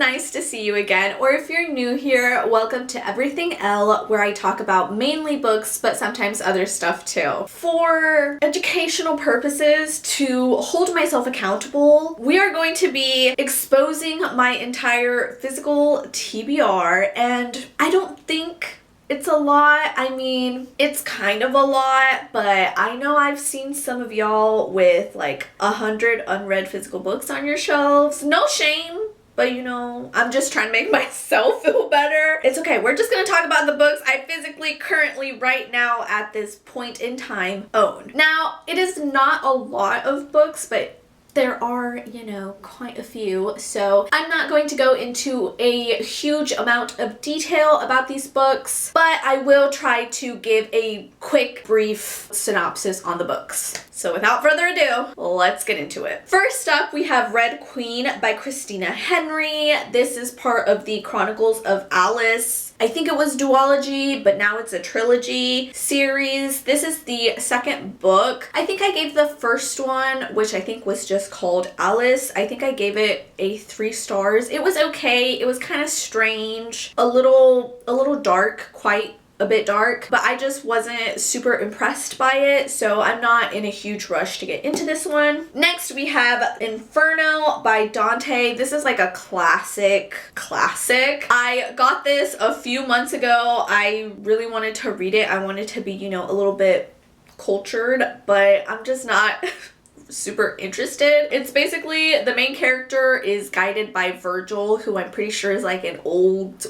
nice to see you again, or if you're new here, welcome to Everything Elle, where I talk about mainly books, but sometimes other stuff too. For educational purposes, to hold myself accountable, we are going to be exposing my entire physical TBR, and I don't think it's a lot. I mean, it's kind of a lot, but I know I've seen some of y'all with like 100 unread physical books on your shelves. No shame, but you know, I'm just trying to make myself feel better. It's okay. We're just gonna talk about the books I physically, currently, right now, at this point in time, own. Now, it is not a lot of books, but there are, you know, quite a few, so I'm not going to go into a huge amount of detail about these books, but I will try to give a quick, brief synopsis on the books. So without further ado, let's get into it. First up, we have Red Queen by Christina Henry. This is part of the Chronicles of Alice. I think it was duology, but now it's a trilogy series. This is the second book. I think I gave the first one, which I think was just called Alice. I think I gave it a 3 stars. It was okay. It was kind of strange, a little dark, quite a bit dark, but I just wasn't super impressed by it, so I'm not in a huge rush to get into this one. Next, we have Inferno by Dante. This is like a classic. I got this a few months ago. I really wanted to read it. I wanted to be, you know, a little bit cultured, but I'm just not super interested. It's basically, the main character is guided by Virgil, who I'm pretty sure is like an old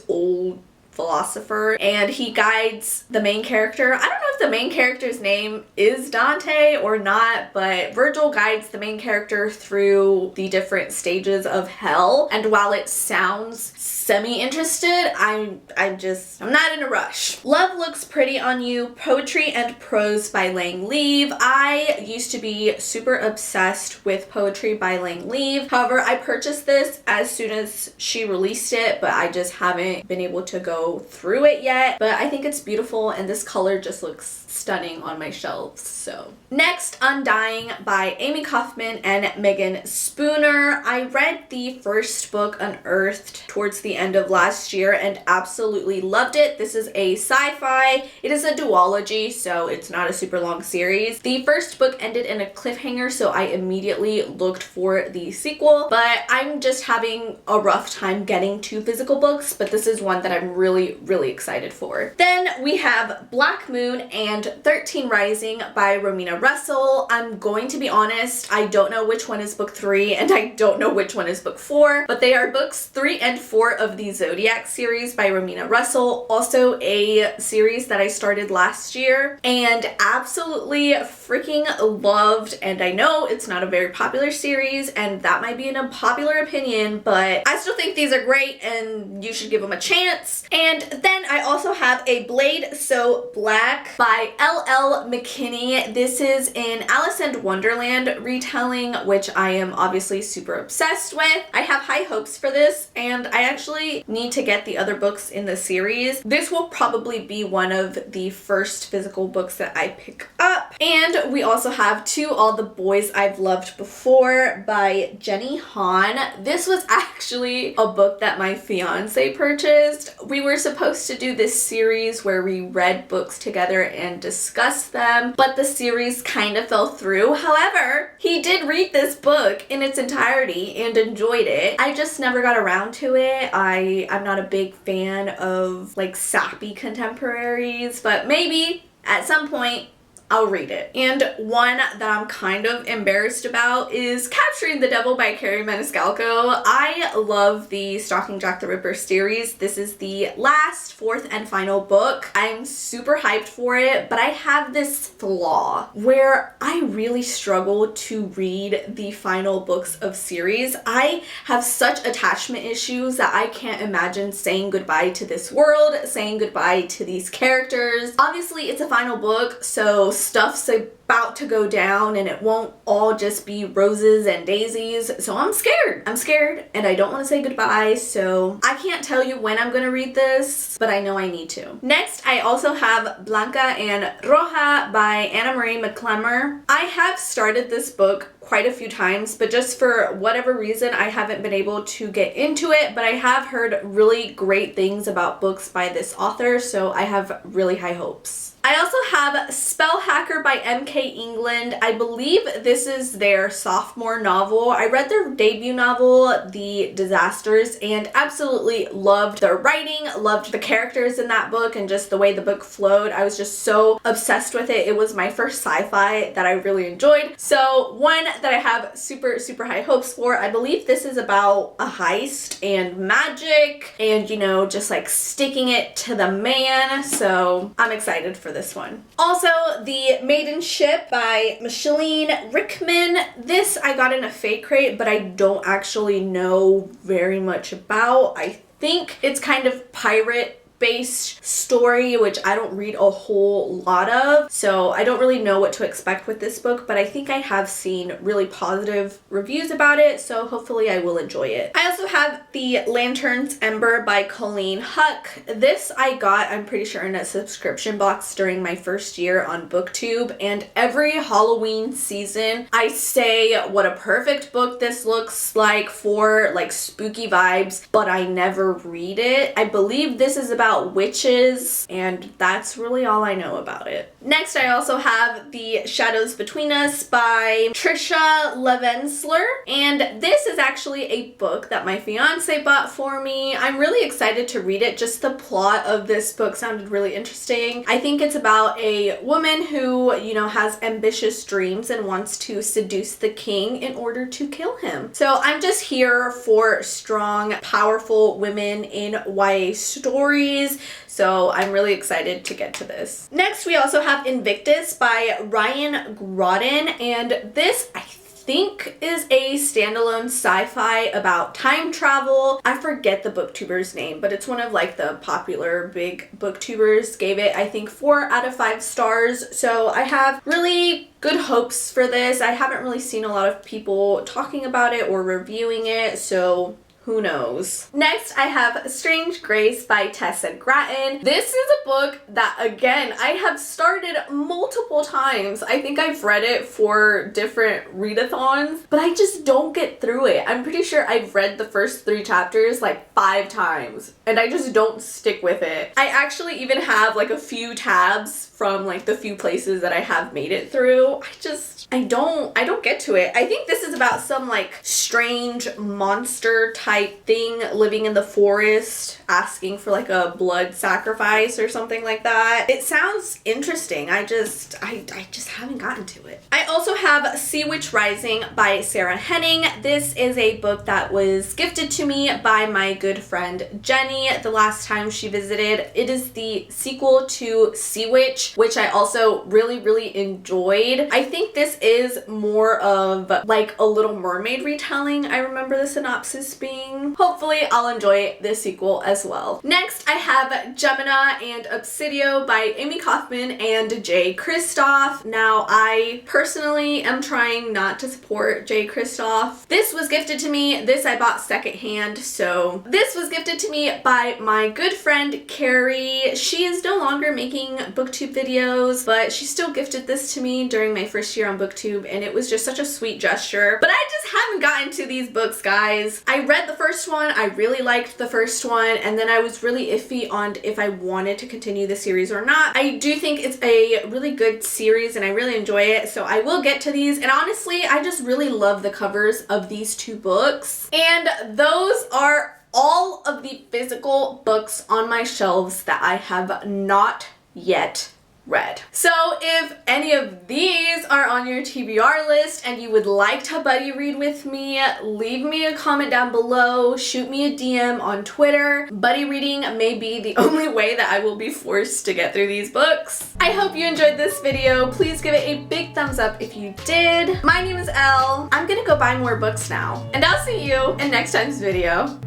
philosopher, and he guides the main character. I don't know if the main character's name is Dante or not, but Virgil guides the main character through the different stages of hell, and while it sounds semi-interested, I'm not in a rush. Love Looks Pretty on You, Poetry and Prose by Lang Leave. I used to be super obsessed with poetry by Lang Leave. However, I purchased this as soon as she released it, but I just haven't been able to go through it yet. But I think it's beautiful, and this color just looks stunning on my shelves. So next, Undying by Amy Kaufman and Megan Spooner. I read the first book, Unearthed, towards the end of last year and absolutely loved it. This is a sci-fi. It is a duology, so it's not a super long series. The first book ended in a cliffhanger, so I immediately looked for the sequel, but I'm just having a rough time getting to physical books, but this is one that I'm really excited for. Then we have Black Moon and 13 Rising by Romina Russell. I'm going to be honest, I don't know which one is book 3 and I don't know which one is book 4, but they are books 3 and 4 of the Zodiac series by Romina Russell, also a series that I started last year and absolutely freaking loved. And I know it's not a very popular series, and that might be an unpopular opinion, but I still think these are great and you should give them a chance. And then I also have A Blade So Black by Elle McKinney. This is an Alice in Wonderland retelling, which I am obviously super obsessed with. I have high hopes for this, and I actually need to get the other books in the series. This will probably be one of the first physical books that I pick up. And we also have To All the Boys I've Loved Before by Jenny Han. This was actually a book that my fiance purchased. We were supposed to do this series where we read books together and discussed them, but the series kind of fell through. However, he did read this book in its entirety and enjoyed it. I just never got around to it. I'm not a big fan of like sappy contemporaries, but maybe at some point I'll read it. And one that I'm kind of embarrassed about is Capturing the Devil by Carrie Maniscalco. I love the Stalking Jack the Ripper series. This is the last, 4th and final book. I'm super hyped for it, but I have this flaw where I really struggle to read the final books of series. I have such attachment issues that I can't imagine saying goodbye to this world, saying goodbye to these characters. Obviously, it's a final book, so stuff's about to go down and it won't all just be roses and daisies. So I'm scared. I'm scared and I don't want to say goodbye. So I can't tell you when I'm going to read this, but I know I need to. Next, I also have Blanca and Roja by Anna Marie McClemmer. I have started this book quite a few times, but just for whatever reason, I haven't been able to get into it, but I have heard really great things about books by this author, so I have really high hopes. I also have Spell Hacker by M.K. England. I believe this is their sophomore novel. I read their debut novel, The Disasters, and absolutely loved their writing, loved the characters in that book, and just the way the book flowed. I was just so obsessed with it. It was my first sci-fi that I really enjoyed. So one that I have super, super high hopes for. I believe this is about a heist and magic and, you know, just like sticking it to the man. So I'm excited for this one. Also, The Maiden Ship by Micheline Rickman. This I got in a fake crate, but I don't actually know very much about. I think it's kind of pirate-based story, which I don't read a whole lot of, so I don't really know what to expect with this book, but I think I have seen really positive reviews about it, so hopefully I will enjoy it. I also have The Lantern's Ember by Colleen Huck. This I got, I'm pretty sure, in a subscription box during my first year on BookTube, and every Halloween season I say what a perfect book this looks like for like spooky vibes, but I never read it. I believe this is about witches, and that's really all I know about it. Next, I also have The Shadows Between Us by Trisha Levensler, and this is actually a book that my fiance bought for me. I'm really excited to read it. Just the plot of this book sounded really interesting. I think it's about a woman who, you know, has ambitious dreams and wants to seduce the king in order to kill him. So I'm just here for strong, powerful women in YA stories. So I'm really excited to get to this. Next, we also have Invictus by Ryan Groden, and this I think is a standalone sci-fi about time travel. I forget the booktuber's name, but it's one of like the popular big booktubers. Gave it, I think, 4 out of 5 stars. So I have really good hopes for this. I haven't really seen a lot of people talking about it or reviewing it, so who knows? Next, I have Strange Grace by Tessa Gratton. This is a book that, again, I have started multiple times. I think I've read it for different readathons, but I just don't get through it. I'm pretty sure I've read the first 3 chapters like 5 times, and I just don't stick with it. I actually even have like a few tabs from like the few places that I have made it through. I don't get to it. I think this is about some like strange monster type thing living in the forest, asking for like a blood sacrifice or something like that. It sounds interesting. I just haven't gotten to it. I also have Sea Witch Rising by Sarah Henning. This is a book that was gifted to me by my good friend Jenny the last time she visited. It is the sequel to Sea Witch, which I also really, really enjoyed. I think this is more of like a Little Mermaid retelling. I remember the synopsis being. Hopefully I'll enjoy this sequel as well. Next, I have Gemina and Obsidio by Amy Kaufman and Jay Kristoff. Now, I personally am trying not to support Jay Kristoff. This was gifted to me. This I bought secondhand. So this was gifted to me by my good friend Carrie. She is no longer making booktube videos, but she still gifted this to me during my first year on booktube, and it was just such a sweet gesture. But I just haven't gotten to these books, guys. I read the first one. I really liked the first one, and then I was really iffy on if I wanted to continue the series or not. I do think it's a really good series and I really enjoy it, so I will get to these. And honestly, I just really love the covers of these 2 books. And those are all of the physical books on my shelves that I have not yet read. So if any of these are on your TBR list and you would like to buddy read with me, leave me a comment down below, shoot me a DM on Twitter. Buddy reading may be the only way that I will be forced to get through these books. I hope you enjoyed this video. Please give it a big thumbs up if you did. My name is Elle. I'm gonna go buy more books now, and I'll see you in next time's video.